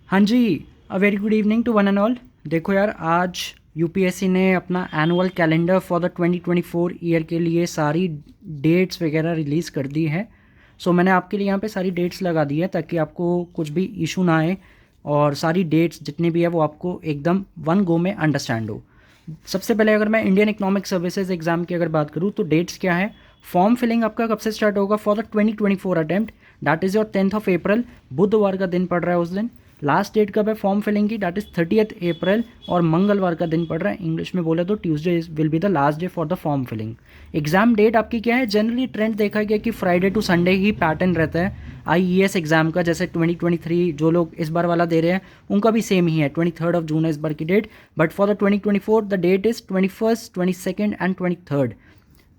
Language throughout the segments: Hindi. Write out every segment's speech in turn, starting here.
हाँ जी, a very good evening to one and all. देखो यार, आज यूपीएससी ने अपना annual calendar for the 2024 year के लिए सारी डेट्स वगैरह रिलीज़ कर दी है। सो मैंने आपके लिए यहाँ पे सारी डेट्स लगा दी है ताकि आपको कुछ भी इशू ना आए और सारी डेट्स जितनी भी है वो आपको एकदम वन गो में अंडरस्टैंड हो। सबसे पहले अगर मैं इंडियन इकोनॉमिक सर्विसेज एग्जाम की अगर बात करूँ तो डेट्स क्या है। फॉर्म फिलिंग आपका कब से स्टार्ट होगा for the 2024 attempt, that is your 10th of April, बुधवार का दिन पड़ रहा है उस दिन। लास्ट डेट कब है फॉर्म फिलिंग की, दैट इज 30th अप्रैल और मंगलवार का दिन पड़ रहा है। इंग्लिश में बोले तो Tuesday will be the last day for the form filling. Exam date आपकी क्या है, जनरली ट्रेंड देखा गया कि फ्राइडे टू संडे ही पैटर्न रहता है आईईएस एग्जाम का। जैसे 2023 जो लोग इस बार वाला दे रहे हैं उनका भी सेम ही है, 23rd ऑफ जून है इस बार की date. But for the 2024 the date is 21st, 22nd and 23rd।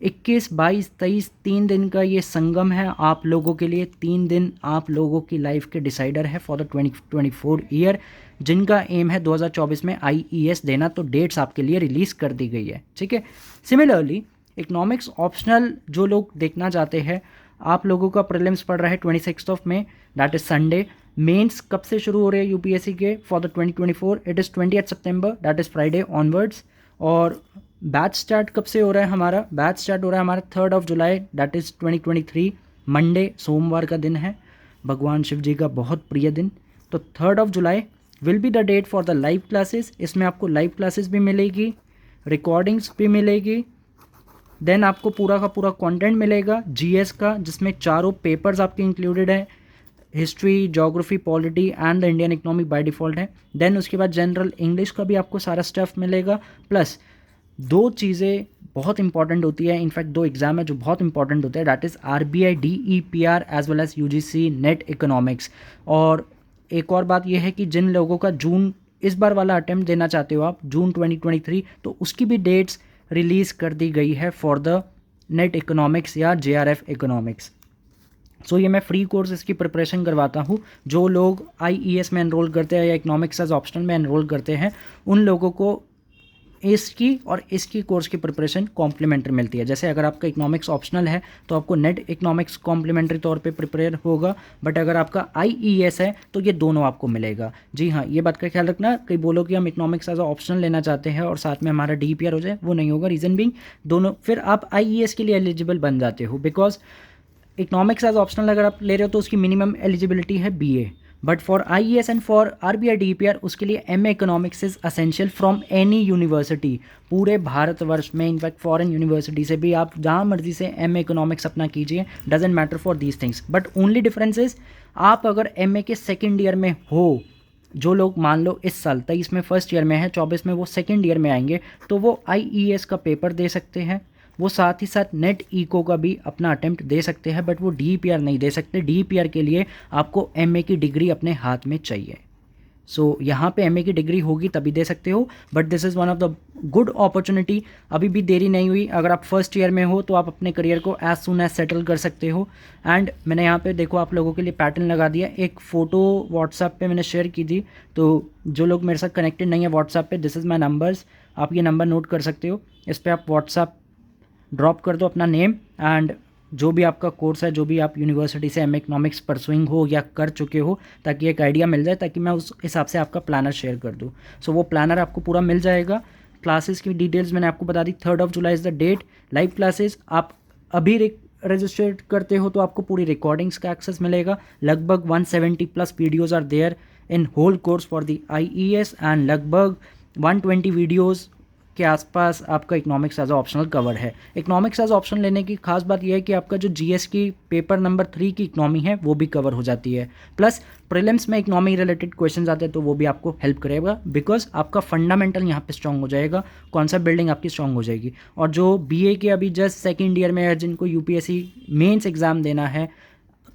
21, 22, 23 3 दिन का ये संगम है आप लोगों के लिए। 3 दिन आप लोगों की लाइफ के डिसाइडर है फॉर द 2024 ईयर, जिनका एम है 2024 में आईईएस देना। तो डेट्स आपके लिए रिलीज़ कर दी गई है, ठीक है। सिमिलरली इकोनॉमिक्स ऑप्शनल जो लोग देखना चाहते हैं, आप लोगों का प्रीलिम्स पड़ रहा है 26 of May, that is Sunday. Mains कब से शुरू हो रहे हैं यूपीएससी के for the 2024, it is 20th सितंबर, दैट इज़ फ्राइडे ऑनवर्ड्स। और बैच स्टार्ट कब से हो रहा है हमारा, बैच स्टार्ट हो रहा है हमारा 3rd of July, that is 2023, Monday, सोमवार का दिन है, भगवान शिव जी का बहुत प्रिय दिन। तो 3rd of July will be the date for the live classes. इसमें आपको लाइव क्लासेस भी मिलेगी, रिकॉर्डिंग्स भी मिलेगी, देन आपको पूरा का पूरा कंटेंट मिलेगा जीएस का, जिसमें चारों पेपर्स आपके इंक्लूडेड है, history, geography, polity and the Indian economy by default है। देन उसके बाद जनरल इंग्लिश का भी आपको सारा स्टफ मिलेगा। प्लस दो चीज़ें बहुत इंपॉर्टेंट होती है, इनफैक्ट दो एग्जाम है जो बहुत इंपॉर्टेंट होते हैं, that is RBI DEPR as well as UGC NET economics. और एक और बात यह है कि जिन लोगों का जून इस बार वाला अटेम्प्ट देना चाहते हो आप, जून 2023, तो उसकी भी डेट्स रिलीज़ कर दी गई है फॉर द नेट इकोनॉमिक्स या जेआरएफ इकोनॉमिक्स। सो ये मैं फ्री कोर्स इसकी प्रिपरेशन करवाता हूँ। जो लोग आईईएस में एनरोल करते हैं या इकोनॉमिक्स एज ऑप्शनल में एनरोल करते हैं, उन लोगों को इसकी और इसकी कोर्स की प्रिपरेशन कॉम्प्लीमेंट्री मिलती है। जैसे अगर आपका इकोनॉमिक्स ऑप्शनल है तो आपको नेट इकोनॉमिक्स कॉम्प्लीमेंट्री तौर पे प्रिपेयर होगा, बट अगर आपका आईईएस है तो ये दोनों आपको मिलेगा। जी हाँ, ये बात का ख्याल रखना, कई बोलो कि हम इकोनॉमिक्स एज ऑप्शनल लेना चाहते हैं और साथ में हमारा डीपीआर हो जाए, वो नहीं होगा। रीज़न बिंग दोनों फिर आप आईईएस के लिए एलिजिबल बन जाते हो, बिकॉज इकोनॉमिक्स एज ऑप्शनल अगर आप ले रहे हो तो उसकी मिनिमम एलिजिबिलिटी है BA, but for IES and for RBI DPR उसके लिए MA economics is essential from any university, पूरे भारतवर्ष में। इनफैक्ट फॉरेन यूनिवर्सिटी से भी आप जहाँ मर्जी से एमए इकोनॉमिक्स अपना कीजिए, doesn't matter for these things. But only difference is आप अगर एमए के सेकेंड ईयर में हो, जो लोग मान लो इस साल 23 में फर्स्ट ईयर में है, 24 में वो सेकेंड ईयर में आएंगे, तो वो आईईएस का पेपर दे सकते हैं। वो साथ ही साथ नेट इको का भी अपना अटेम्प्ट दे सकते हैं, बट वो डीपीआर नहीं दे सकते। डीपीआर के लिए आपको एमए की डिग्री अपने हाथ में चाहिए। सो यहाँ पे एमए की डिग्री होगी तभी दे सकते हो, but this is one of the good opportunity. अभी भी देरी नहीं हुई, अगर आप फर्स्ट ईयर में हो तो आप अपने करियर को एज सुन एज सेटल कर सकते हो। एंड मैंने यहाँ पे देखो आप लोगों के लिए पैटर्न लगा दिया, एक फ़ोटो व्हाट्सएप पे मैंने शेयर की थी, तो जो लोग मेरे साथ कनेक्टेड नहीं है व्हाट्सएप पे, दिस इज़ माई नंबर्स, आप ये नंबर नोट कर सकते हो। इस पर आप व्हाट्सएप ड्रॉप कर दो अपना नेम एंड जो भी आपका कोर्स है, जो भी आप यूनिवर्सिटी से एम इकोनॉमिक्स परसुइंग हो या कर चुके हो, ताकि एक आइडिया मिल जाए, ताकि मैं उस हिसाब से आपका प्लानर शेयर कर दूँ। सो वो प्लानर आपको पूरा मिल जाएगा। क्लासेस की डिटेल्स मैंने आपको बता दी, 3rd of July is the date. Live classes आप अभी रजिस्टर करते हो तो आपको पूरी रिकॉर्डिंग्स का एक्सेस मिलेगा। लगभग 170 plus videos are there in whole course for the IES and लगभग 120 वीडियोज़ के आसपास आपका इकोनॉमिक्स एज ऑप्शनल कवर है। इकोनॉमिक्स एज ऑप्शनल लेने की खास बात यह है कि आपका जो जीएस की पेपर नंबर 3 की इकोनॉमी है वो भी कवर हो जाती है। प्लस प्रीलिम्स में इकोनॉमी रिलेटेड क्वेश्चंस आते हैं तो वो भी आपको हेल्प करेगा, बिकॉज आपका फंडामेंटल यहाँ पे स्ट्रॉन्ग हो जाएगा, कॉन्सेप्ट बिल्डिंग आपकी स्ट्रॉन्ग हो जाएगी। और जो बीए के अभी जस्ट सेकेंड ईयर में है, जिनको यूपीएससी मेंस एग्जाम देना है,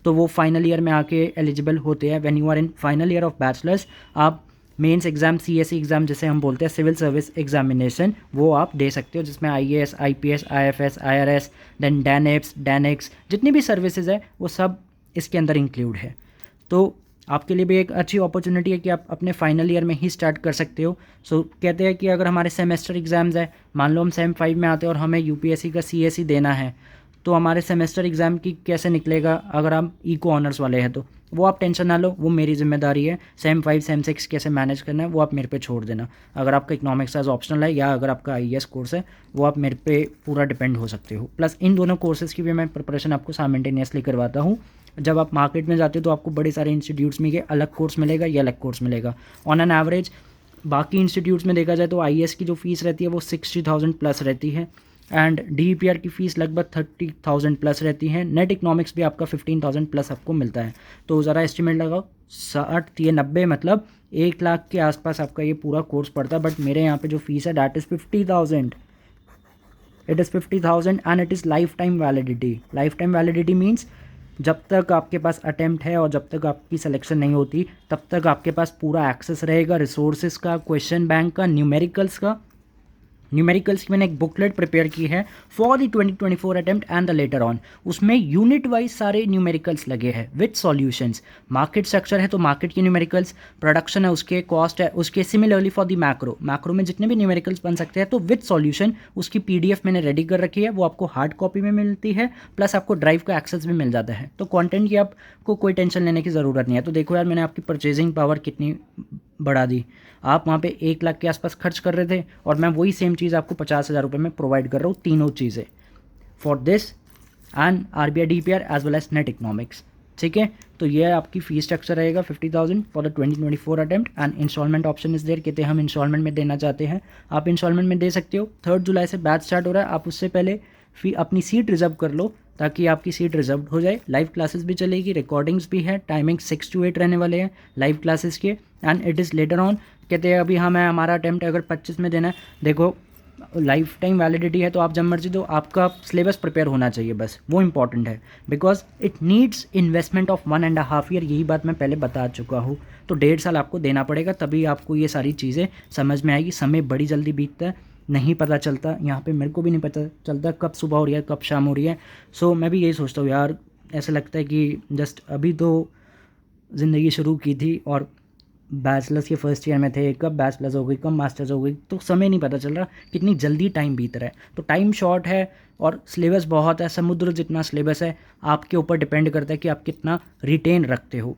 तो वो फाइनल ईयर में आके एलिजिबल होते हैं। When you are in final year of bachelors, आप मेंस एग्जाम, सीएसई एग्जाम जिसे हम बोलते हैं सिविल सर्विस एग्जामिनेशन, वो आप दे सकते हो, जिसमें IAS, IPS, IFS, IRS, then DANIPS, DANICS, जितनी भी सर्विसेज है वो सब इसके अंदर इंक्लूड है। तो आपके लिए भी एक अच्छी अपॉर्चुनिटी है कि आप अपने फाइनल ईयर में ही स्टार्ट कर सकते हो। सो कहते हैं कि अगर हमारे सेमेस्टर एग्जाम्स है, मान लो हम सेम 5 में आते हैं और हमें यूपीएससी का सीएसई देना है, तो हमारे सेमेस्टर एग्ज़ाम की कैसे निकलेगा अगर हम इको ऑनर्स वाले हैं तो वो आप टेंशन ना लो, वो मेरी जिम्मेदारी है। सेम 5 सेम 6 कैसे मैनेज करना है वो आप मेरे पे छोड़ देना। अगर आपका इकोनॉमिक्स एज ऑप्शनल है या अगर आपका IAS कोर्स है वो आप मेरे पे पूरा डिपेंड हो सकते हो। प्लस इन दोनों कोर्सेज़ की भी मैं प्रिपरेशन आपको साइमल्टेनियसली करवाता हूँ। जब आप मार्केट में जाते हो तो आपको बड़े सारे इंस्टीट्यूट्स में ये अलग कोर्स मिलेगा, ये अलग कोर्स मिलेगा। ऑन एन एवरेज बाकी इंस्टीट्यूट्स में देखा जाए तो IAS की जो फीस रहती है वो 60,000 प्लस रहती है एंड DEPR की फ़ीस लगभग 30,000 प्लस रहती है। नेट इकोनॉमिक्स भी आपका 15,000 प्लस आपको मिलता है। तो ज़रा एस्टिमेट लगाओ 60-90 मतलब 1 लाख के आसपास आपका ये पूरा कोर्स पड़ता है। बट मेरे यहाँ पे जो फीस है that is 50,000। It is 50,000 and it is life time validity. Life time validity means जब तक आपके पास अटेम्प्ट है और जब तक आपकी सिलेक्शन नहीं होती तब तक आपके पास पूरा एक्सेस रहेगा रिसोर्सेज का, क्वेश्चन बैंक का, न्यूमेरिकल्स का। न्यूमेरिकल्स की मैंने एक बुकलेट प्रिपेयर की है for the 2024 attempt and the later on. उसमें यूनिट वाइज सारे न्यूमेरिकल्स लगे हैं विद सॉल्यूशंस। मार्केट स्ट्रक्चर है तो मार्केट के न्यूमेरिकल्स, प्रोडक्शन है उसके, कॉस्ट है उसके। सिमिलरली फॉर द मैक्रो में जितने भी न्यूमेरिकल्स बन सकते हैं तो विद सॉल्यूशन उसकी PDF मैंने रेडी कर रखी है। वो आपको हार्ड कॉपी में मिलती है प्लस आपको ड्राइव का एक्सेस भी मिल जाता है। तो कॉन्टेंट की आपको कोई टेंशन लेने की ज़रूरत नहीं है। तो देखो यार मैंने आपकी परचेजिंग पावर कितनी बढ़ा दी। आप वहाँ पे 1 लाख के आसपास खर्च कर रहे थे और मैं वही सेम चीज़ आपको 50,000 रुपये में प्रोवाइड कर रहा हूँ, तीनों चीज़ें for this and RBI DPR as well as NET economics. ठीक है, तो ये आपकी फ़ीस स्ट्रक्चर रहेगा 50,000 for the 2024 attempt and installment option is there. कहते हैं हम इंस्टॉलमेंट में देना चाहते हैं, आप इंस्टॉलमेंट में दे सकते हो। 3 जुलाई से बैच स्टार्ट हो रहा है, आप उससे पहले अपनी सीट रिजर्व कर लो ताकि आपकी सीट रिजर्व हो जाए। लाइव क्लासेस भी चलेगी, रिकॉर्डिंग्स भी है, टाइमिंग 6 to 8 रहने वाले हैं लाइव क्लासेस के and it is later on. कहते हैं अभी हमें हमारा अटेम्प्ट अगर 25 में देना है, देखो लाइफ टाइम वैलिडिटी है तो आप जब मर्जी दो, आपका सिलेबस प्रिपेयर होना चाहिए बस, वो इंपॉर्टेंट है because it needs investment of 1.5 year. यही बात मैं पहले बता चुका हूँ। तो 1.5 साल आपको देना पड़ेगा तभी आपको ये सारी चीज़ें समझ में आएगी। समय बड़ी जल्दी बीतता है, नहीं पता चलता। यहाँ पे मेरे को भी नहीं पता चलता कब सुबह हो रही है कब शाम हो रही है। सो मैं भी यही सोचता हूँ यार, ऐसा लगता है कि जस्ट अभी तो ज़िंदगी शुरू की थी और बैचलर्स के फर्स्ट ईयर में थे, कब बैचलर्स हो गई कब मास्टर्स हो गई, तो समय नहीं पता चल रहा कितनी जल्दी टाइम बीत रहा है। तो टाइम शॉर्ट है और सिलेबस बहुत है, समुद्र जितना सिलेबस है। आपके ऊपर डिपेंड करता है कि आप कितना रिटेन रखते हो।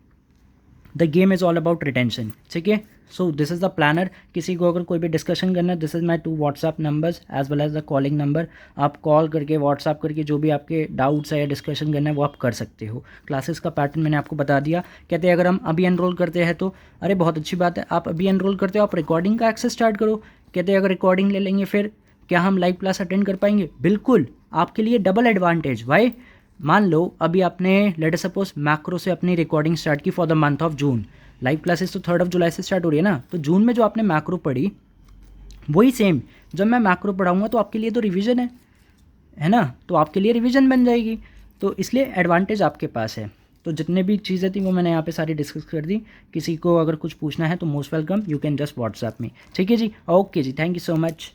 The game is all about retention. ठीक है, so this is the planner. किसी को अगर कोई भी डिस्कशन करना है, this is my 2 WhatsApp numbers as well as the calling number. आप कॉल करके व्हाट्सअप करके जो भी आपके डाउट्स है या डिस्कशन करना है वो आप कर सकते हो। क्लासेस का पैटर्न मैंने आपको बता दिया। कहते हैं अगर हम अभी एनरोल करते हैं तो अरे बहुत अच्छी बात है, आप अभी एनरोल करते हो, आप रिकॉर्डिंग का एक्सेस स्टार्ट करो। कहते हैं अगर रिकॉर्डिंग ले लेंगे फिर क्या हम लाइव क्लास अटेंड कर पाएंगे? बिल्कुल, आपके लिए डबल एडवांटेज। वाई? मान लो अभी आपने लेट अस सपोज मैक्रो से अपनी रिकॉर्डिंग स्टार्ट की for the month of June. Live classes तो 3 जुलाई से स्टार्ट हो रही है ना, तो जून में जो आपने मैक्रो पढ़ी वही सेम जब मैं मैक्रो पढ़ाऊंगा तो आपके लिए तो रिवीजन है ना, तो आपके लिए रिवीजन बन जाएगी। तो इसलिए एडवांटेज आपके पास है। तो जितने भी चीज़ें थी वो मैंने यहाँ पे सारी डिस्कस कर दी। किसी को अगर कुछ पूछना है तो most welcome, you can just WhatsApp me. ठीक है जी, ओके जी, थैंक यू सो मच।